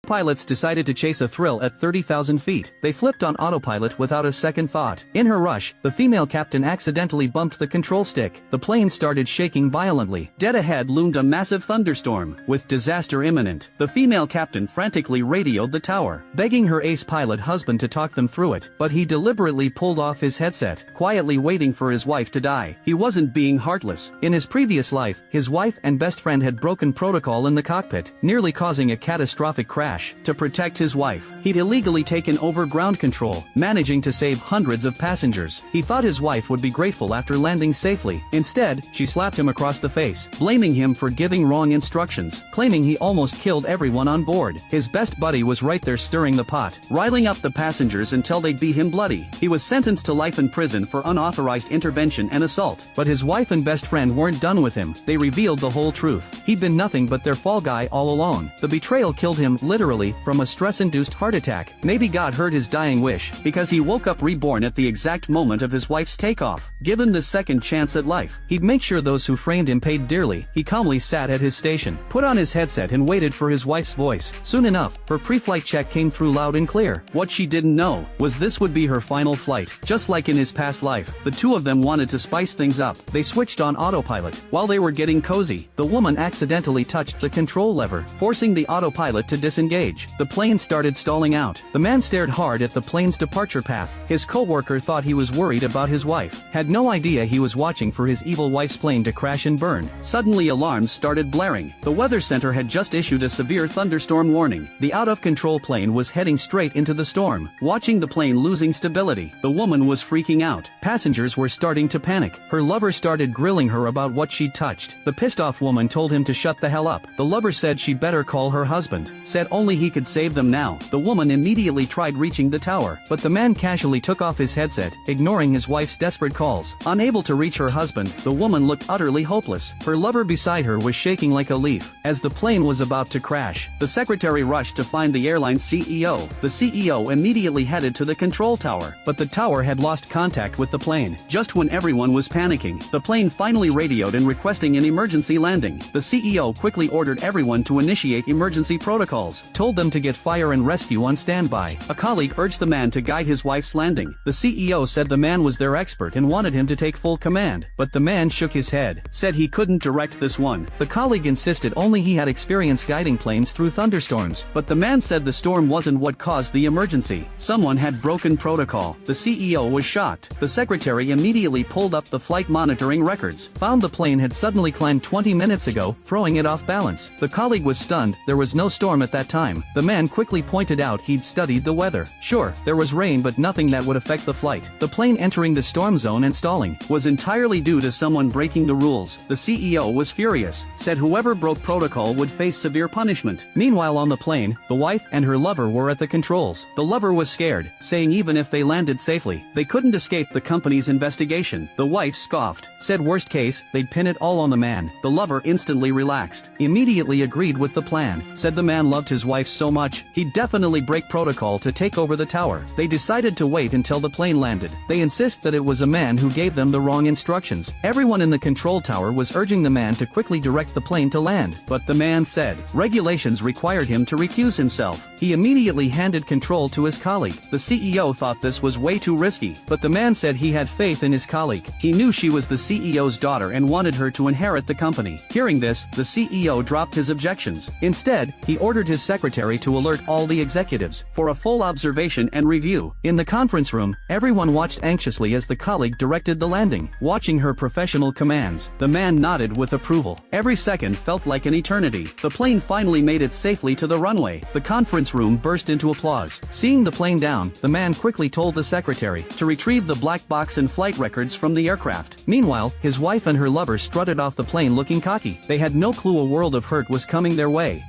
Pilots decided to chase a thrill at 30,000 feet. They flipped on autopilot without a second thought. In her rush, the female captain accidentally bumped the control stick. The plane started shaking violently. Dead ahead loomed a massive thunderstorm, with disaster imminent. The female captain frantically radioed the tower, begging her ace pilot husband to talk them through it, but he deliberately pulled off his headset, quietly waiting for his wife to die. He wasn't being heartless. In his previous life, his wife and best friend had broken protocol in the cockpit, nearly causing a catastrophic crash. To protect his wife, he'd illegally taken over ground control, managing to save hundreds of passengers. He thought his wife would be grateful after landing safely. Instead, she slapped him across the face, blaming him for giving wrong instructions, claiming he almost killed everyone on board. His best buddy was right there stirring the pot, riling up the passengers until they'd beat him bloody. He was sentenced to life in prison for unauthorized intervention and assault. But his wife and best friend weren't done with him. They revealed the whole truth. He'd been nothing but their fall guy all along. The betrayal killed him literally from a stress-induced heart attack. Maybe God heard his dying wish, because he woke up reborn at the exact moment of his wife's takeoff. Given the second chance at life, he'd make sure those who framed him paid dearly. He calmly sat at his station, put on his headset and waited for his wife's voice. Soon enough, her pre-flight check came through loud and clear. What she didn't know was this would be her final flight. Just like in his past life, the two of them wanted to spice things up. They switched on autopilot. While they were getting cozy, the woman accidentally touched the control lever, forcing the autopilot to disengage. The plane started stalling out. The man stared hard at the plane's departure path. His co-worker thought he was worried about his wife, had no idea he was watching for his evil wife's plane to crash and burn. Suddenly alarms started blaring. The weather center had just issued a severe thunderstorm warning. The out-of-control plane was heading straight into the storm. Watching the plane losing stability, the woman was freaking out. Passengers were starting to panic. Her lover started grilling her about what she'd touched. The pissed-off woman told him to shut the hell up. The lover said she'd better call her husband, said only he could save them now. The woman immediately tried reaching the tower, but the man casually took off his headset, ignoring his wife's desperate calls. Unable to reach her husband, the woman looked utterly hopeless. Her lover beside her was shaking like a leaf. As the plane was about to crash, the secretary rushed to find the airline's CEO. The CEO immediately headed to the control tower, but the tower had lost contact with the plane. Just when everyone was panicking, the plane finally radioed and requesting an emergency landing. The CEO quickly ordered everyone to initiate emergency protocols, told them to get fire and rescue on standby. A colleague urged the man to guide his wife's landing. The CEO said the man was their expert and wanted him to take full command, but the man shook his head, said he couldn't direct this one. The colleague insisted only he had experience guiding planes through thunderstorms, but the man said the storm wasn't what caused the emergency. Someone had broken protocol. The CEO was shocked. The secretary immediately pulled up the flight monitoring records, found the plane had suddenly climbed 20 minutes ago, throwing it off balance. The colleague was stunned. There was no storm at that time. The man quickly pointed out he'd studied the weather. Sure, there was rain but nothing that would affect the flight. The plane entering the storm zone and stalling was entirely due to someone breaking the rules. The CEO was furious, said whoever broke protocol would face severe punishment. Meanwhile on the plane, the wife and her lover were at the controls. The lover was scared, saying even if they landed safely, they couldn't escape the company's investigation. The wife scoffed, said worst case, they'd pin it all on the man. The lover instantly relaxed, immediately agreed with the plan, said the man loved his wife so much, he'd definitely break protocol to take over the tower. They decided to wait until the plane landed. They insist that it was a man who gave them the wrong instructions. Everyone in the control tower was urging the man to quickly direct the plane to land, but the man said regulations required him to recuse himself. He immediately handed control to his colleague. The CEO thought this was way too risky, but the man said he had faith in his colleague. He knew she was the CEO's daughter and wanted her to inherit the company. Hearing this, the CEO dropped his objections. Instead, he ordered his secretary to alert all the executives for a full observation and review. In the conference room, everyone watched anxiously as the colleague directed the landing. Watching her professional commands, the man nodded with approval. Every second felt like an eternity. The plane finally made it safely to the runway. The conference room burst into applause. Seeing the plane down, the man quickly told the secretary to retrieve the black box and flight records from the aircraft. Meanwhile, his wife and her lover strutted off the plane looking cocky. They had no clue a world of hurt was coming their way.